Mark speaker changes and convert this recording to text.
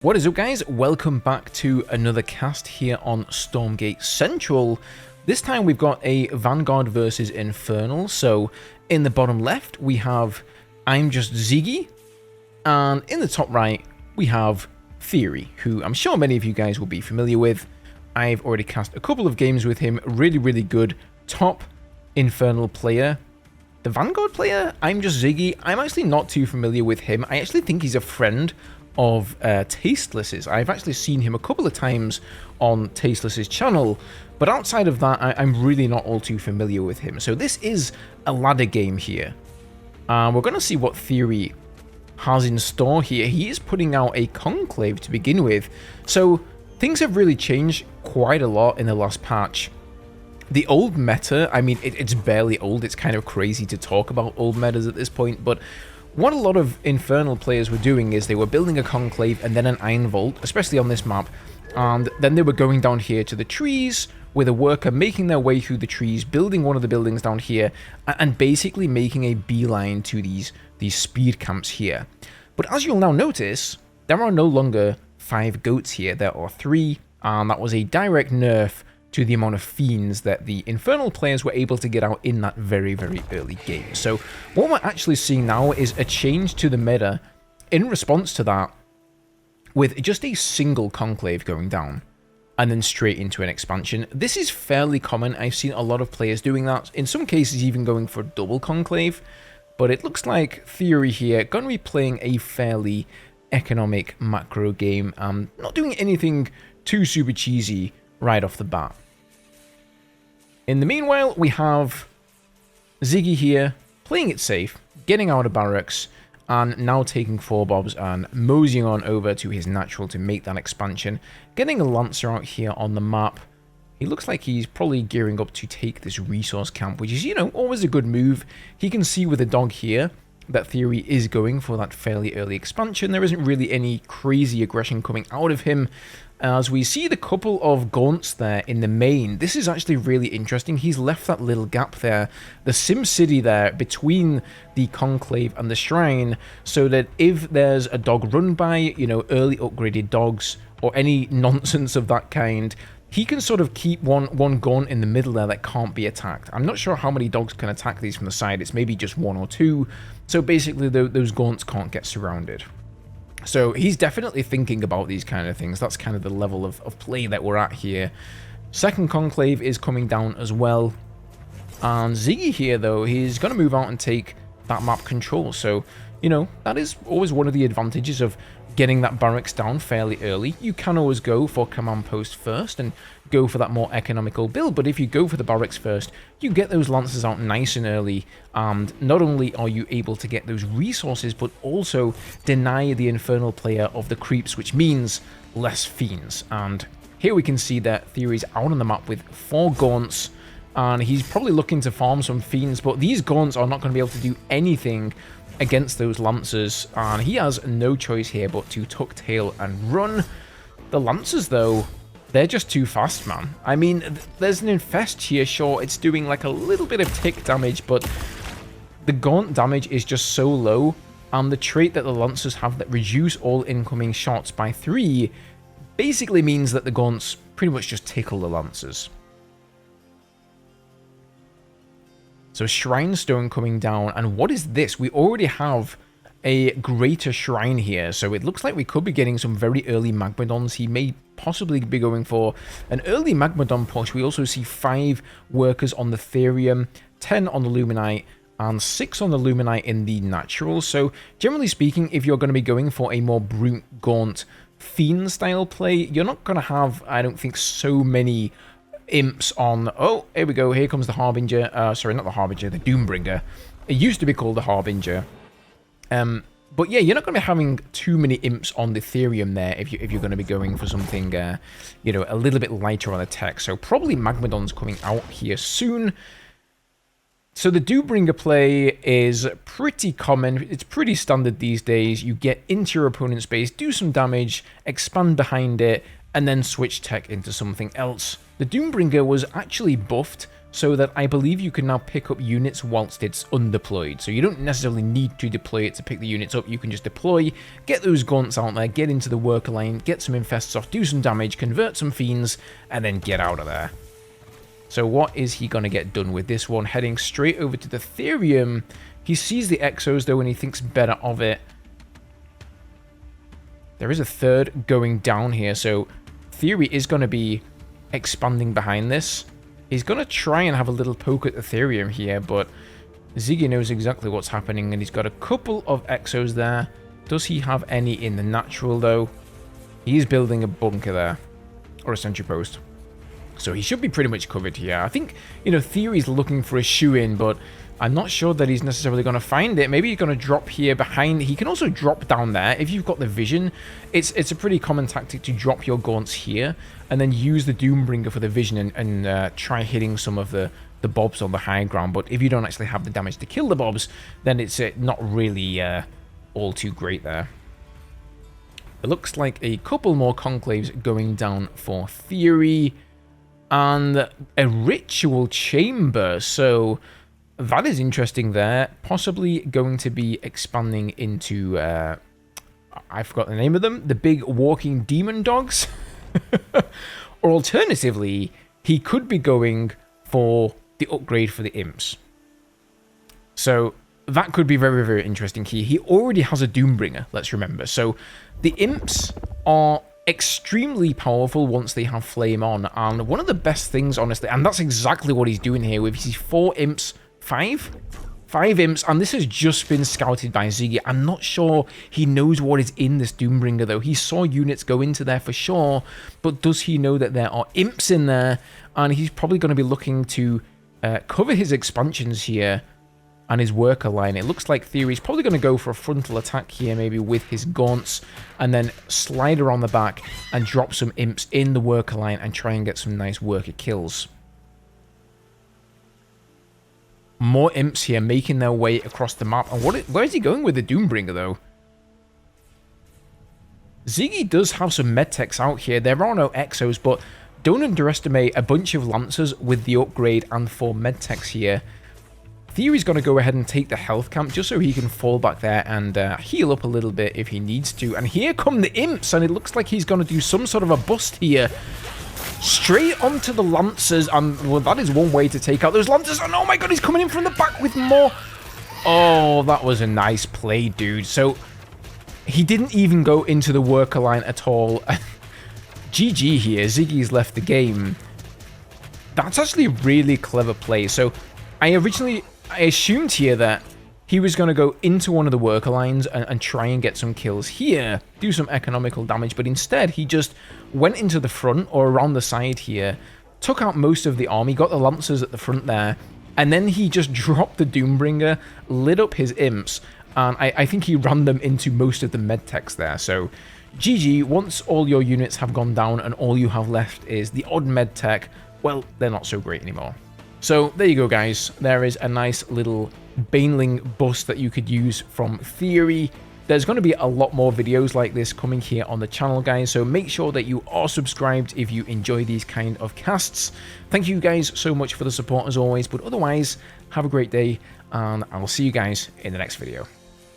Speaker 1: What is up, guys? Welcome back to another cast here on Stormgate Central. This time we've got a Vanguard versus Infernal. So in the bottom left we have imjustziggy, and in the top right we have Theory, who I'm sure many of you guys will be familiar with. I've already cast a couple of games with him. Really good top Infernal player. The Vanguard player, imjustziggy, I'm actually not too familiar with him. I actually think he's a friend of Tasteless's. I've actually seen him a couple of times on Tasteless's channel, but outside of that, I'm really not all too familiar with him. So this is a ladder game here. We're going to see what Theory has in store here. He is putting out a conclave to begin with, so things have really changed quite a lot in the last patch. The old meta, I mean, it's barely old. It's kind of crazy to talk about old metas at this point, but what a lot of Infernal players were doing is they were building a conclave and then an iron vault, especially on this map, and then they were going down here to the trees with a worker making their way through the trees, building one of the buildings down here, and basically making a beeline to these speed camps here. But as you'll now notice, there are no longer 5 goats here, there are 3, and that was a direct nerf to the amount of fiends that the Infernal players were able to get out in that very early game. So what we're actually seeing now is a change to the meta in response to that, with just a single conclave going down and then straight into an expansion. This is fairly common. I've seen a lot of players doing that, in some cases even going for double conclave, but it looks like Theory here going to be playing a fairly economic macro game, not doing anything too super cheesy right off the bat. In the meanwhile, we have Ziggy here, playing it safe, getting out of barracks, and now taking 4 bobs and moseying on over to his natural to make that expansion, getting a Lancer out here on the map. He looks like he's probably gearing up to take this resource camp, which is, you know, always a good move. He can see with the dog here that Theory is going for that fairly early expansion. There isn't really any crazy aggression coming out of him. As we see the couple of gaunts there in the main, this is actually really interesting. He's left that little gap there, the Sim City there, between the conclave and the shrine, so that if there's a dog run by, you know, early upgraded dogs, or any nonsense of that kind, he can sort of keep one gaunt in the middle there that can't be attacked. I'm not sure how many dogs can attack these from the side. It's maybe just 1 or 2. So basically, those gaunts can't get surrounded. So he's definitely thinking about these kind of things. That's kind of the level of play that we're at here. Second conclave is coming down as well. And Ziggy here, though, he's going to move out and take that map control. So, you know, that is always one of the advantages of getting that barracks down fairly early. You can always go for command post first and go for that more economical build, but if you go for the barracks first, you get those lancers out nice and early, and not only are you able to get those resources, but also deny the Infernal player of the creeps, which means less fiends. And here we can see that Theory's out on the map with 4 gaunts, and he's probably looking to farm some fiends, but these gaunts are not going to be able to do anything against those lancers, and he has no choice here but to tuck tail and run. The lancers, though, they're just too fast, man. I mean, there's an infest here, sure, it's doing like a little bit of tick damage, but the gaunt damage is just so low, and the trait that the lancers have that reduce all incoming shots by 3 basically means that the gaunts pretty much just tickle the lancers. So Shrine Stone coming down, and what is this? We already have a greater shrine here, so it looks like we could be getting some very early Magmadons. He may possibly be going for an early Magmadon push. We also see 5 workers on the Therium, 10 on the Luminite, and 6 on the Luminite in the natural. So generally speaking, if you're going to be going for a more brute gaunt fiend style play, you're not going to have, I don't think, so many imps on. Oh, here we go, here comes the Harbinger. Sorry, not the Harbinger, the Doombringer. It used to be called the Harbinger. But yeah, you're not going to be having too many imps on the Therium there if you're going to be going for something, you know, a little bit lighter on the tech. So probably Magmadon's coming out here soon. So the Doombringer play is pretty common. It's pretty standard these days. You get into your opponent's base, do some damage, expand behind it, and then switch tech into something else. The Doombringer was actually buffed so that I believe you can now pick up units whilst it's undeployed. So you don't necessarily need to deploy it to pick the units up. You can just deploy, get those gaunts out there, get into the worker line, get some infests off, do some damage, convert some fiends, and then get out of there. So what is he going to get done with this one? Heading straight over to the Therium. He sees the Exos though and he thinks better of it. There is a third going down here, so Theory is going to be expanding behind this. He's going to try and have a little poke at the Therium here, but Ziggy knows exactly what's happening, and he's got a couple of Exos there. Does he have any in the natural, though? He's building a bunker there, or a sentry post. So he should be pretty much covered here. I think, you know, Theory's looking for a shoe-in, but I'm not sure that he's necessarily going to find it. Maybe he's going to drop here behind. He can also drop down there. If you've got the vision, it's a pretty common tactic to drop your gaunts here and then use the Doombringer for the vision and try hitting some of the bobs on the high ground. But if you don't actually have the damage to kill the bobs, then it's not really all too great there. It looks like a couple more conclaves going down for Theory and a ritual chamber. So that is interesting there. Possibly going to be expanding into, I forgot the name of them, the big walking demon dogs. Or alternatively, he could be going for the upgrade for the imps. So that could be very, very interesting here. He already has a Doombringer, let's remember. So the imps are extremely powerful once they have flame on. And one of the best things, honestly, and that's exactly what he's doing here with his 4 imps. Five imps, and this has just been scouted by Ziggy. I'm not sure he knows what is in this Doombringer, though. He saw units go into there for sure, but does he know that there are imps in there? And he's probably going to be looking to cover his expansions here and his worker line. It looks like Theory's probably going to go for a frontal attack here, maybe with his gaunts, and then slide around the back and drop some imps in the worker line and try and get some nice worker kills. More imps here making their way across the map. And where is he going with the Doombringer, though? Ziggy does have some medtechs out here. There are no Exos, but don't underestimate a bunch of Lancers with the upgrade and 4 medtechs here. Theory's going to go ahead and take the health camp just so he can fall back there and heal up a little bit if he needs to. And here come the imps, and it looks like he's going to do some sort of a bust here. Straight onto the Lancers, and well, that is one way to take out those Lancers. And oh my god, he's coming in from the back with more. Oh, that was a nice play, dude. So he didn't even go into the worker line at all. GG here. Ziggy's left the game. That's actually a really clever play. So I assumed here that he was going to go into one of the worker lines and try and get some kills here, do some economical damage, but instead he just went into the front or around the side here, took out most of the army, got the Lancers at the front there, and then he just dropped the Doombringer, lit up his imps, and I think he ran them into most of the medtechs there. So GG, once all your units have gone down and all you have left is the odd medtech, well, they're not so great anymore. So there you go, guys. There is a nice little Baneling bust that you could use from Theory. There's going to be a lot more videos like this coming here on the channel, guys, so make sure that you are subscribed if you enjoy these kind of casts. Thank you guys so much for the support as always, but otherwise, have a great day, and I'll see you guys in the next video.